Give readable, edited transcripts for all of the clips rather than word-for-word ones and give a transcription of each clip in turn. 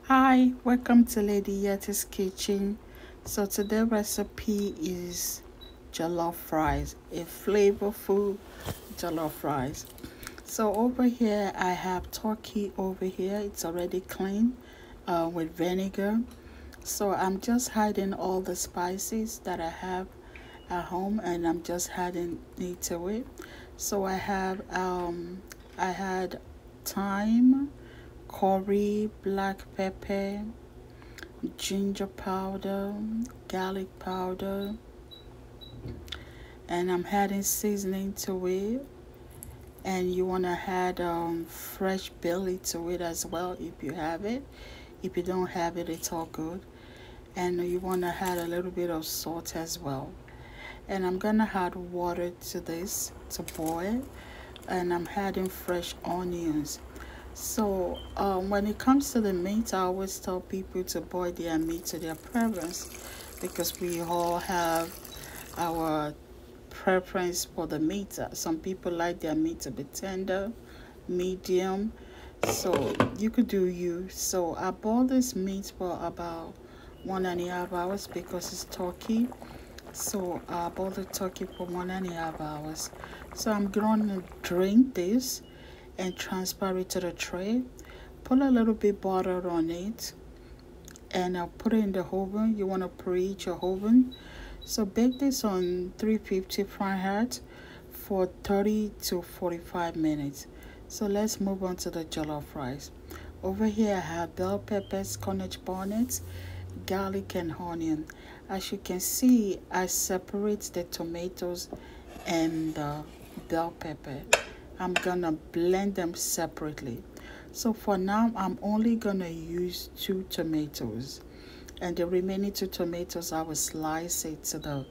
Hi, welcome to Lady Yeti's Kitchen. So today's recipe is jollof fries, a flavorful jollof fries. So over here I have turkey over here. It's already clean with vinegar. So I'm just hiding all the spices that I have at home and I'm just adding it to it. So I had thyme, curry, black pepper, ginger powder, garlic powder, and I'm adding seasoning to it. And you want to add fresh belly to it as well if you have it. If you don't have it, it's all good. And you want to add a little bit of salt as well. And I'm gonna add water to this to boil, and I'm adding fresh onions. So when it comes to the meat, I always tell people to boil their meat to their preference, because we all have our preference for the meat. Some people like their meat to be tender, medium, so you could do you. So I boiled this meat for about 1.5 hours because it's turkey. So I boiled the turkey for 1.5 hours. So I'm going to drain this and transfer it to the tray. Put a little bit butter on it, and I'll put it in the oven. You want to preheat your oven. So bake this on 350 Fahrenheit for 30 to 45 minutes. So let's move on to the jollof rice. Over here I have bell peppers, cornish bonnets, garlic and onion. As you can see, I separate the tomatoes and the bell pepper. I'm gonna blend them separately. So for now, I'm only gonna use 2 tomatoes, and the remaining 2 tomatoes I will slice it to the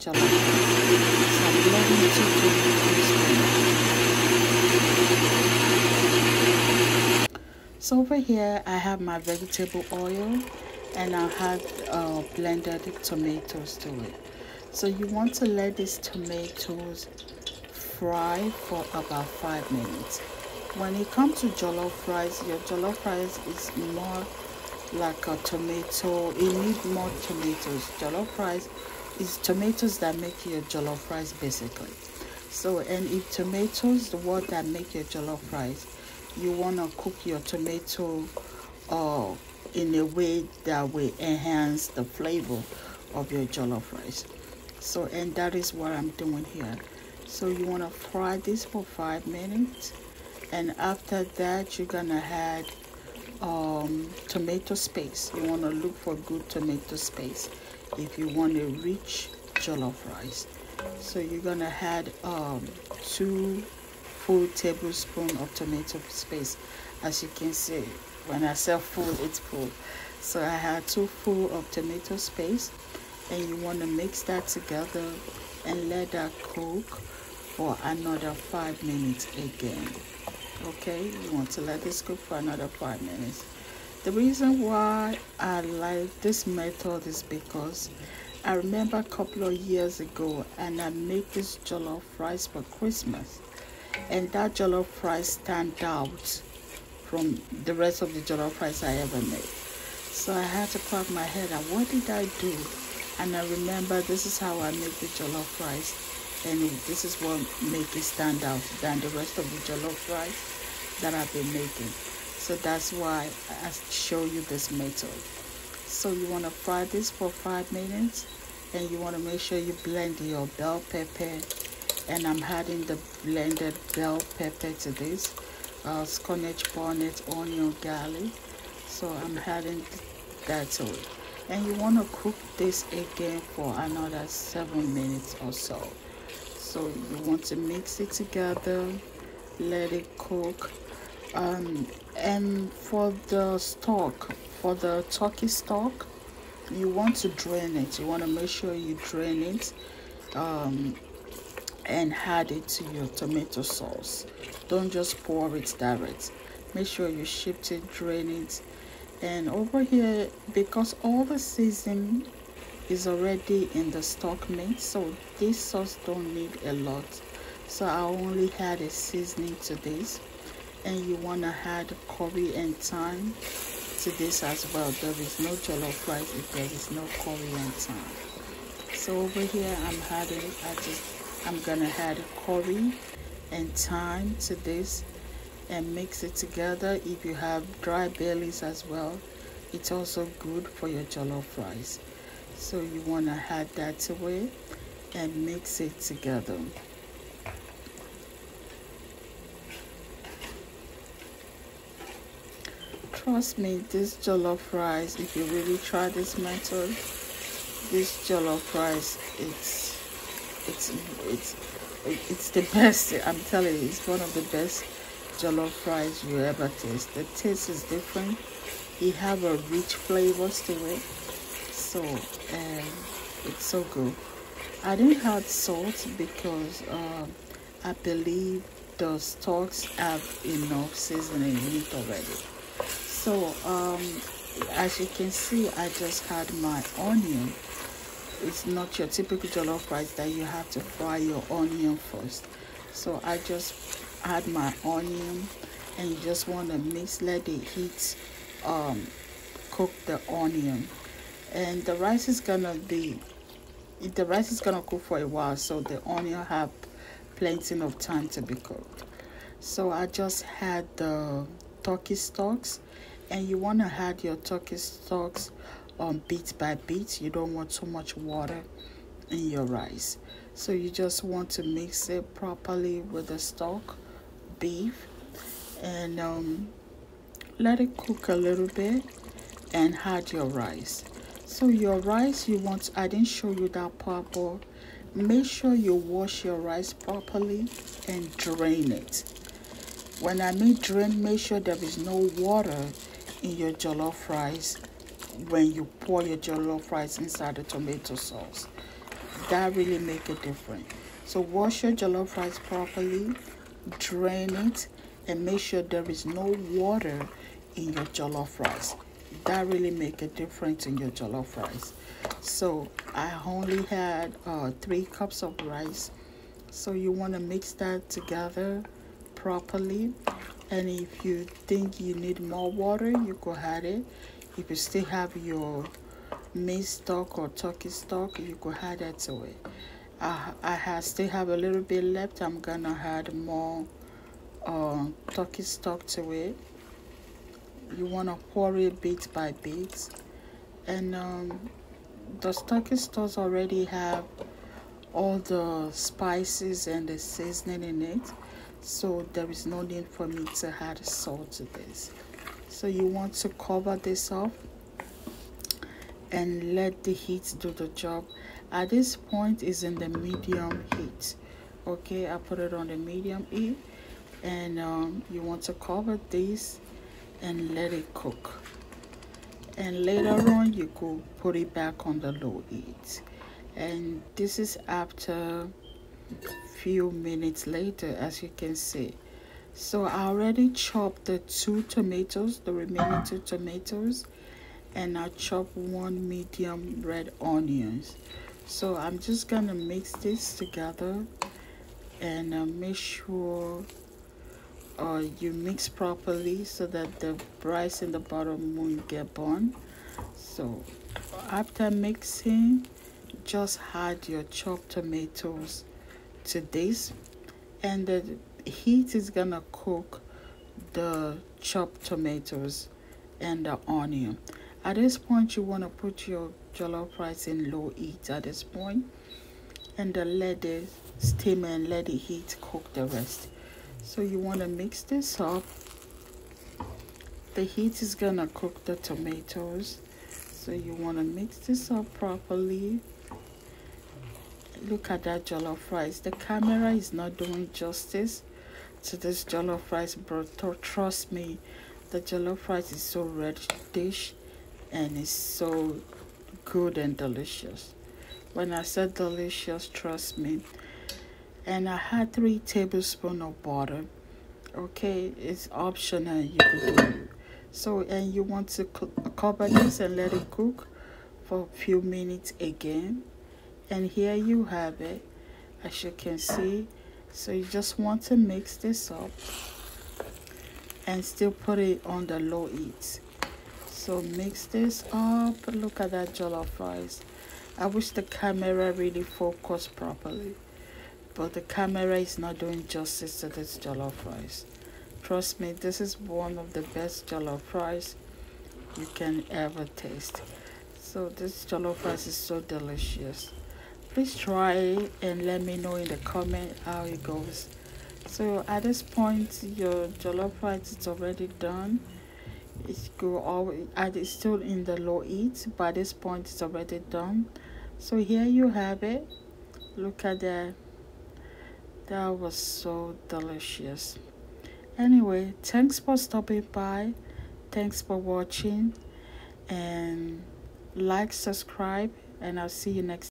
jollof. So I'm blending 2 tomatoes. So over here I have my vegetable oil, and I have blended tomatoes to it. So you want to let these tomatoes fry for about 5 minutes. When it comes to jollof rice, your jollof rice is more like a tomato. You need more tomatoes. Jollof rice is tomatoes that make your jollof rice basically. So, and if tomatoes the what that make your jollof rice, you want to cook your tomato in a way that will enhance the flavor of your jollof rice. So, and that is what I'm doing here. So you want to fry this for 5 minutes, and after that you're gonna add tomato paste. You want to look for good tomato paste if you want a rich jollof rice. So you're gonna add 2 full tablespoons of tomato paste. As you can see, when I say full, it's full. So I had 2 full of tomato paste, and you want to mix that together and let that cook for another 5 minutes again. Okay, you want to let this cook for another 5 minutes. The reason why I like this method is because I remember a couple of years ago, and I made this jollof rice for Christmas, and that jollof rice stand out from the rest of the jollof rice I ever made. So I had to crack my head at what did I do, and I remember this is how I make the jollof rice, and this is what make it stand out than the rest of the jollof rice that I've been making. So that's why I show you this method. So you want to fry this for 5 minutes, and you want to make sure you blend your bell pepper, and I'm adding the blended bell pepper to this, cornish bonnet, onion, garlic. So I'm adding that to it, and you want to cook this again for another 7 minutes or so. So you want to mix it together, let it cook. And for the stock, for the turkey stock, you want to drain it. You want to make sure you drain it and add it to your tomato sauce. Don't just pour it direct. Make sure you shift it, drain it. And over here, because all the seasoning is already in the stock meat, so this sauce don't need a lot. So I only add a seasoning to this, and you want to add curry and thyme to this as well. There is no jollof rice if there is no curry and thyme. So over here I'm gonna add curry and thyme to this and mix it together. If you have dry bay leaves as well, it's also good for your jollof rice. So you want to add that to it and mix it together. Trust me, this jollof rice, if you really try this method, this jollof rice, it's the best. I'm telling you, it's one of the best jollof rice you ever taste. The taste is different. It have a rich flavors to it, so it's so good. I didn't add salt because I believe the stalks have enough seasoning in it already. So as you can see, I just had my onion. It's not your typical jollof rice that you have to fry your onion first. So I just add my onion, and you just want to let the heat cook the onion. And the rice is gonna cook for a while, so the onion have plenty of time to be cooked. So I just had the turkey stalks, and you want to add your turkey stalks bit by bit. You don't want too much water in your rice, so you just want to mix it properly with the stock beef, and let it cook a little bit and add your rice. So your rice, I didn't show you that part, but make sure you wash your rice properly and drain it. When I mean drain, make sure there is no water in your jollof rice when you pour your jollof rice inside the tomato sauce. That really make a difference. So wash your jollof rice properly, drain it, and make sure there is no water in your jollof rice. That really make a difference in your jollof rice. So I only had 3 cups of rice. So you want to mix that together properly, and if you think you need more water, you go add it. If you still have your meat stock or turkey stock, you go add that to it. I still have a little bit left. I'm gonna add more turkey stock to it. You want to pour it bit by bit, and the turkey stocks already have all the spices and the seasoning in it, so there is no need for me to add salt to this. So you want to cover this up and let the heat do the job. At this point is in the medium heat. Okay, I put it on the medium heat, and you want to cover this and let it cook, and later on you could put it back on the low heat. And this is after few minutes later, as you can see. So I already chopped the 2 tomatoes, the remaining 2 tomatoes, and I chopped 1 medium red onions. So I'm just gonna mix this together, and make sure you mix properly so that the rice in the bottom won't get burned. So after mixing, just add your chopped tomatoes to this, and the heat is gonna cook the chopped tomatoes and the onion. At this point, you want to put your jollof rice in low heat at this point, and then let it steam and let the heat cook the rest. So you want to mix this up. The heat is gonna cook the tomatoes, so you want to mix this up properly. Look at that jollof rice. The camera is not doing justice to this jollof rice, but trust me, the jollof rice is so reddish and it's so good and delicious. When I said delicious, trust me. And I had 3 tablespoons of butter. Okay, it's optional, you could do. So, and you want to cover this and let it cook for a few minutes again. And here you have it, as you can see. So you just want to mix this up and still put it on the low heat. So mix this up. Look at that jollof rice. I wish the camera really focused properly, but the camera is not doing justice to this jollof rice. Trust me, this is one of the best jollof rice you can ever taste. So this jollof rice is so delicious. Please try it and let me know in the comment how it goes. So at this point, your jollof rice is already done. It's still in the low heat. By this point, it's already done. So here you have it. Look at that. That was so delicious. Anyway, thanks for stopping by. Thanks for watching. And like, subscribe, and I'll see you next time.